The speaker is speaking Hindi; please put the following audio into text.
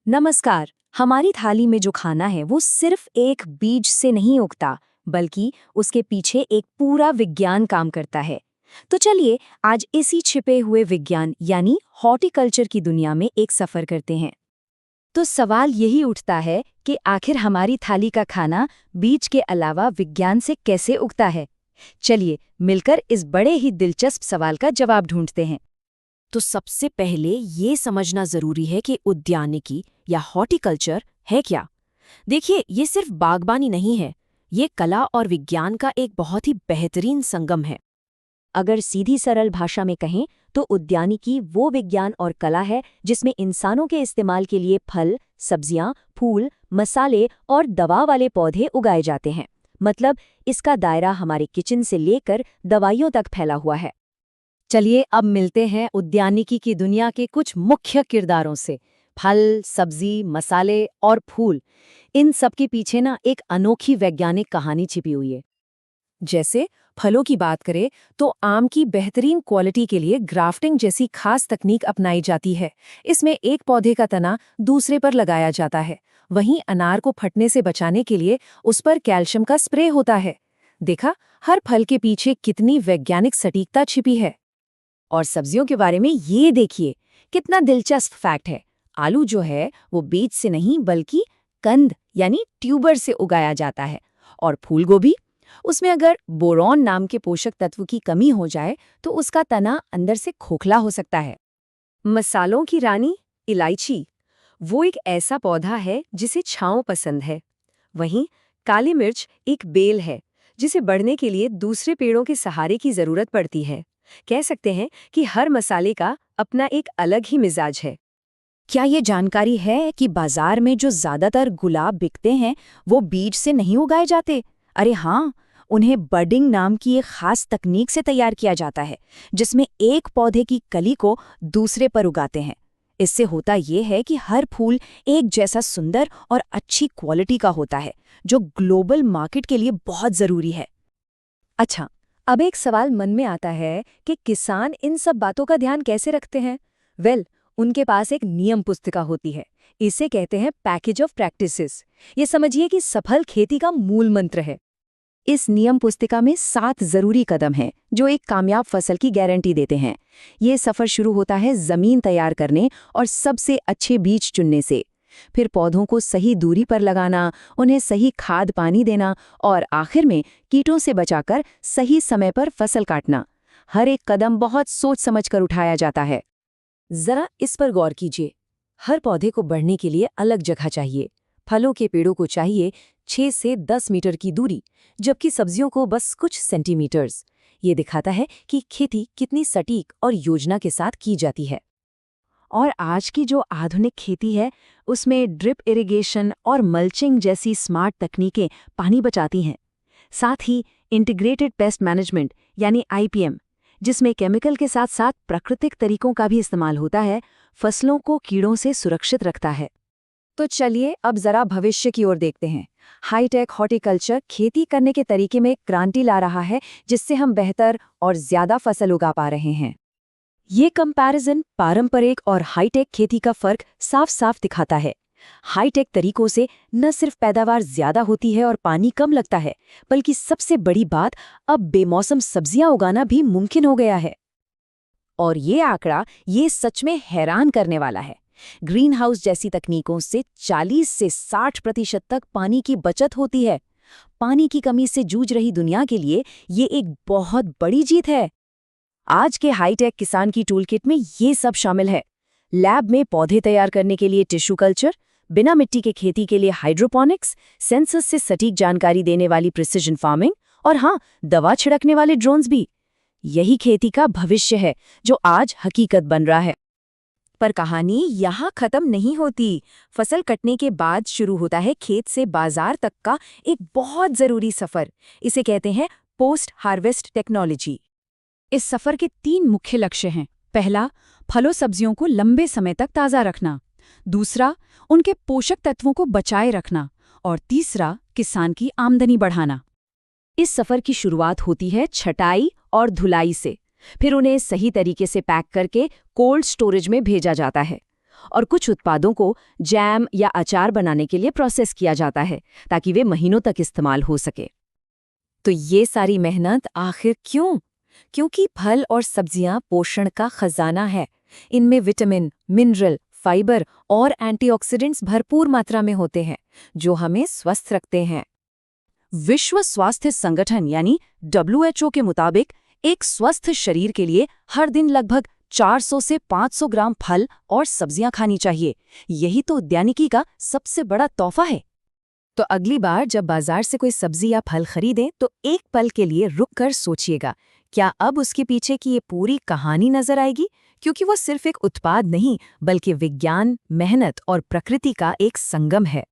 नमस्कार। हमारी थाली में जो खाना है वो सिर्फ एक बीज से नहीं उगता, बल्कि उसके पीछे एक पूरा विज्ञान काम करता है। तो चलिए आज इसी छिपे हुए विज्ञान यानी हॉर्टिकल्चर की दुनिया में एक सफर करते हैं। तो सवाल यही उठता है कि आखिर हमारी थाली का खाना बीज के अलावा विज्ञान से कैसे उगता है। चलिए मिलकर इस बड़े ही दिलचस्प सवाल का जवाब ढूंढते हैं। तो सबसे पहले ये समझना जरूरी है कि उद्यानिकी या हॉर्टिकल्चर है क्या। देखिए, ये सिर्फ बागबानी नहीं है, ये कला और विज्ञान का एक बहुत ही बेहतरीन संगम है। अगर सीधी सरल भाषा में कहें तो उद्यानिकी वो विज्ञान और कला है जिसमें इंसानों के इस्तेमाल के लिए फल, सब्जियां, फूल, मसाले और दवा वाले पौधे उगाए जाते हैं। मतलब इसका दायरा हमारे किचन से लेकर दवाइयों तक फैला हुआ है। चलिए अब मिलते हैं उद्यानिकी की दुनिया के कुछ मुख्य किरदारों से। फल, सब्जी, मसाले और फूल, इन सब के पीछे ना एक अनोखी वैज्ञानिक कहानी छिपी हुई है। जैसे फलों की बात करें तो आम की बेहतरीन क्वालिटी के लिए ग्राफ्टिंग जैसी खास तकनीक अपनाई जाती है। इसमें एक पौधे का तना दूसरे पर लगाया जाता है। वहीं अनार को फटने से बचाने के लिए उस पर कैल्शियम का स्प्रे होता है। देखा, हर फल के पीछे कितनी वैज्ञानिक सटीकता छिपी है। और सब्जियों के बारे में ये देखिए, कितना दिलचस्प फैक्ट है। आलू जो है वो बीज से नहीं बल्कि कंद यानी ट्यूबर से उगाया जाता है। और फूल गोभी, उसमें अगर बोरॉन नाम के पोषक तत्व की कमी हो जाए तो उसका तना अंदर से खोखला हो सकता है। मसालों की रानी इलायची, वो एक ऐसा पौधा है जिसे छांव पसंद है। वहीं काली मिर्च एक बेल है जिसे बढ़ने के लिए दूसरे पेड़ों के सहारे की जरूरत पड़ती है। कह सकते हैं कि हर मसाले का अपना एक अलग ही मिजाज है। क्या ये जानकारी है कि बाजार में जो ज्यादातर गुलाब बिकते हैं वो बीज से नहीं उगाए जाते? अरे हाँ, उन्हें बडिंग नाम की एक खास तकनीक से तैयार किया जाता है, जिसमें एक पौधे की कली को दूसरे पर उगाते हैं। इससे होता ये है कि हर फूल एक जैसा सुंदर और अच्छी क्वालिटी का होता है, जो ग्लोबल मार्केट के लिए बहुत जरूरी है। अच्छा, अब एक सवाल मन में आता है कि किसान इन सब बातों का ध्यान कैसे रखते हैं? उनके पास एक नियम पुस्तिका होती है। इसे कहते हैं पैकेज ऑफ प्रैक्टिसेस। ये समझिए कि सफल खेती का मूल मंत्र है। इस नियम पुस्तिका में 7 जरूरी कदम हैं जो एक कामयाब फसल की गारंटी देते हैं। ये सफर शुरू होता है जमीन तैयार करने और सबसे अच्छे बीज चुनने से। फिर पौधों को सही दूरी पर लगाना, उन्हें सही खाद पानी देना और आखिर में कीटों से बचाकर सही समय पर फसल काटना। हर एक कदम बहुत सोच समझकर उठाया जाता है। जरा इस पर गौर कीजिए। हर पौधे को बढ़ने के लिए अलग जगह चाहिए। फलों के पेड़ों को चाहिए 6 से 10 मीटर की दूरी, जबकि सब्जियों को बस कुछ सेंटीमीटर्स। ये दिखाता है कि खेती कितनी सटीक और योजना के साथ की जाती है। और आज की जो आधुनिक खेती है उसमें ड्रिप इरिगेशन और मल्चिंग जैसी स्मार्ट तकनीकें पानी बचाती हैं। साथ ही इंटीग्रेटेड पेस्ट मैनेजमेंट यानी IPM, जिसमें केमिकल के साथ साथ प्राकृतिक तरीकों का भी इस्तेमाल होता है, फसलों को कीड़ों से सुरक्षित रखता है। तो चलिए अब जरा भविष्य की ओर देखते हैं। हाईटेक हॉर्टिकल्चर खेती करने के तरीके में एक क्रांति ला रहा है, जिससे हम बेहतर और ज्यादा फसल उगा पा रहे हैं। ये कंपैरिजन पारंपरिक और हाईटेक खेती का फर्क साफ साफ दिखाता है। हाईटेक तरीकों से न सिर्फ पैदावार ज्यादा होती है और पानी कम लगता है, बल्कि सबसे बड़ी बात, अब बेमौसम सब्जियां उगाना भी मुमकिन हो गया है। और ये आंकड़ा ये सच में हैरान करने वाला है। ग्रीन हाउस जैसी तकनीकों से 40 से 60% तक पानी की बचत होती है। पानी की कमी से जूझ रही दुनिया के लिए ये एक बहुत बड़ी जीत है। आज के हाईटेक किसान की टूलकिट में ये सब शामिल है। लैब में पौधे तैयार करने के लिए टिश्यू कल्चर, बिना मिट्टी के खेती के लिए हाइड्रोपोनिक्स, सेंसस से सटीक जानकारी देने वाली प्रिसिजन फार्मिंग और हाँ, दवा छिड़कने वाले ड्रोन्स भी। यही खेती का भविष्य है जो आज हकीकत बन रहा है। पर कहानी यहाँ खत्म नहीं होती। फसल कटने के बाद शुरू होता है खेत से बाजार तक का एक बहुत जरूरी सफर। इसे कहते हैं पोस्ट हार्वेस्ट टेक्नोलॉजी। इस सफर के 3 मुख्य लक्ष्य हैं। पहला, फलों सब्जियों को लंबे समय तक ताज़ा रखना। दूसरा, उनके पोषक तत्वों को बचाए रखना। और तीसरा, किसान की आमदनी बढ़ाना। इस सफर की शुरुआत होती है छटाई और धुलाई से। फिर उन्हें सही तरीके से पैक करके कोल्ड स्टोरेज में भेजा जाता है। और कुछ उत्पादों को जैम या अचार बनाने के लिए प्रोसेस किया जाता है ताकि वे महीनों तक इस्तेमाल हो सके। तो ये सारी मेहनत आखिर क्यों? क्योंकि फल और सब्जियां पोषण का खजाना है। इनमें विटामिन, मिनरल, फाइबर और एंटीऑक्सीडेंट्स भरपूर मात्रा में होते हैं, जो हमें स्वस्थ रखते हैं। विश्व स्वास्थ्य संगठन यानी WHO के मुताबिक एक स्वस्थ शरीर के लिए हर दिन लगभग 400 से 500 ग्राम फल और सब्जियां खानी चाहिए। यही तो उद्यानिकी का सबसे बड़ा तोहफा है। तो अगली बार जब बाजार से कोई सब्जी या फल खरीदें तो एक पल के लिए रुक कर सोचिएगा, क्या अब उसके पीछे की ये पूरी कहानी नजर आएगी? क्योंकि वो सिर्फ एक उत्पाद नहीं, बल्कि विज्ञान, मेहनत और प्रकृति का एक संगम है।